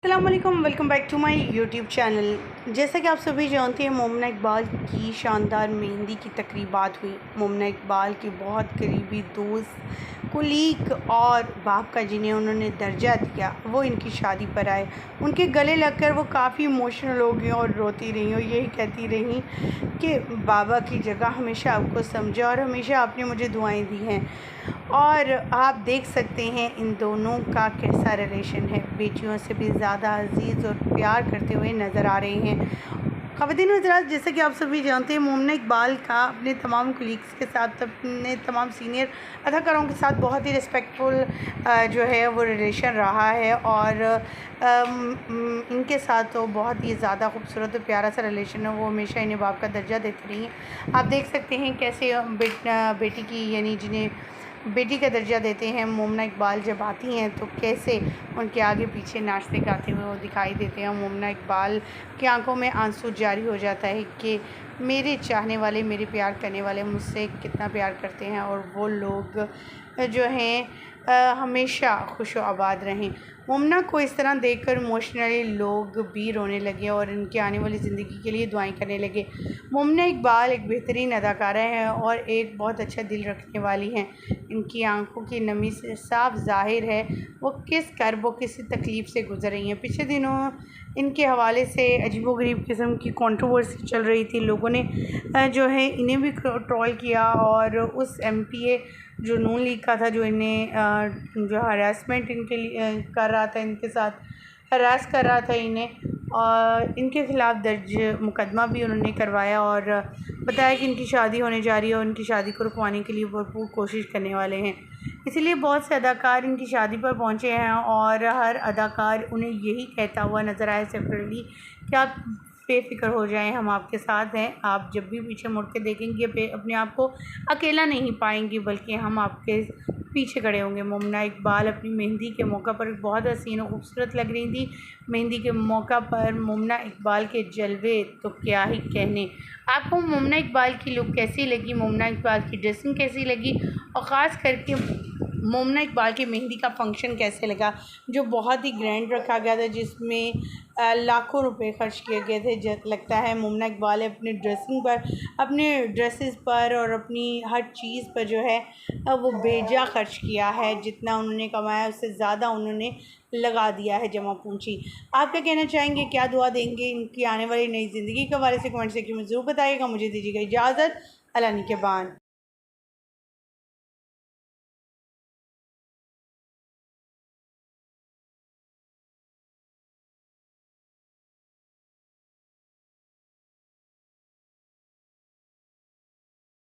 अस्सलाम वालेकुम, welcome back to my YouTube channel. जैसा कि आप सभी जानते हैं, मोमना इकबाल की शानदार मेहंदी की तकरीबात हुई। मोमना इकबाल के बहुत करीबी दोस्त, कुलीग और बाप का जिन्हें उन्होंने दर्जा दिया, वो इनकी शादी पर आए। उनके गले लगकर वो काफ़ी इमोशनल हो गई और रोती रही और यही कहती रही कि बाबा की जगह हमेशा आपको समझा और हमेशा आपने मुझे दुआएं दी हैं। और आप देख सकते हैं इन दोनों का कैसा रिलेशन है, बेटियों से भी ज़्यादा अजीज़ और प्यार करते हुए नज़र आ रहे हैं। ख़वातीन हज़रात, जैसे कि आप सभी जानते हैं, मोमना इकबाल का अपने तमाम कलीग्स के साथ, अपने तमाम सीनियर अदाकारों के साथ बहुत ही रिस्पेक्टफुल जो है वो रिलेशन रहा है। और इनके साथ तो बहुत ही ज़्यादा खूबसूरत और प्यारा सा रिलेशन है। वो हमेशा इन्हें बाप का दर्जा देती रही हैं। आप देख सकते हैं कैसे बेटी की, यानी जिन्हें बेटी का दर्जा देते हैं, मोमना इकबाल जब आती हैं तो कैसे उनके आगे पीछे नाचते गाते हुए वो दिखाई देते हैं। मोमना इकबाल की आंखों में आंसू जारी हो जाता है कि मेरे चाहने वाले, मेरे प्यार करने वाले मुझसे कितना प्यार करते हैं और वो लोग जो हैं हमेशा खुश व आबाद रहें। मोमना को इस तरह देखकर इमोशनली लोग भी रोने लगे और इनकी आने वाली ज़िंदगी के लिए दुआएं करने लगे। मोमना इकबाल एक बेहतरीन अदाकारा है और एक बहुत अच्छा दिल रखने वाली हैं। इनकी आंखों की नमी से साफ ज़ाहिर है वो किस कर्ब व किसी तकलीफ़ से गुज़र रही हैं। पिछले दिनों इनके हवाले से अजीबोगरीब किस्म की कंट्रोवर्सी चल रही थी। लोगों ने जो है इन्हें भी ट्रोल किया और उस एमपीए जो नून लीग का था, जो इन्हें जो हरासमेंट इनके लिए कर रहा था, इनके साथ हरास कर रहा था इन्हें, और इनके ख़िलाफ़ दर्ज मुकदमा भी उन्होंने करवाया और बताया कि इनकी शादी होने जा रही है और उनकी शादी को रुकवाने के लिए भरपूर कोशिश करने वाले हैं। इसीलिए बहुत से अदाकार इनकी शादी पर पहुंचे हैं और हर अदाकार उन्हें यही कहता हुआ नज़र आया सेपरेटली कि आप बेफ़िक्र हो जाएं, हम आपके साथ हैं। आप जब भी पीछे मुड़ के देखेंगे अपने आप को अकेला नहीं पाएंगे, बल्कि हम आपके पीछे खड़े होंगे। मोमना इकबाल अपनी मेहंदी के मौका पर बहुत हसीन और खूबसूरत लग रही थी। मेहंदी के मौका पर मोमना इकबाल के जलवे तो क्या ही कहने। आपको मोमना इकबाल की लुक कैसी लगी, मोमना इकबाल की ड्रेसिंग कैसी लगी और ख़ास करके मोमना इकबाल की मेहंदी का फंक्शन कैसे लगा, जो बहुत ही ग्रैंड रखा गया था, जिसमें लाखों रुपए खर्च किए गए थे। लगता है मोमना इकबाल अपनी ड्रेसिंग पर, अपने ड्रेसेस पर और अपनी हर चीज़ पर जो है वो बेजा खर्च किया है। जितना उन्होंने कमाया उससे ज़्यादा उन्होंने लगा दिया है जमा पूंजी। आप क्या कहना चाहेंगे, क्या दुआ देंगे इनकी आने वाली नई ज़िंदगी के हवाले से कमेंट सेक्शन में ज़रूर बताइएगा। मुझे दीजिएगा इजाज़त। अल्लाह निगहबान।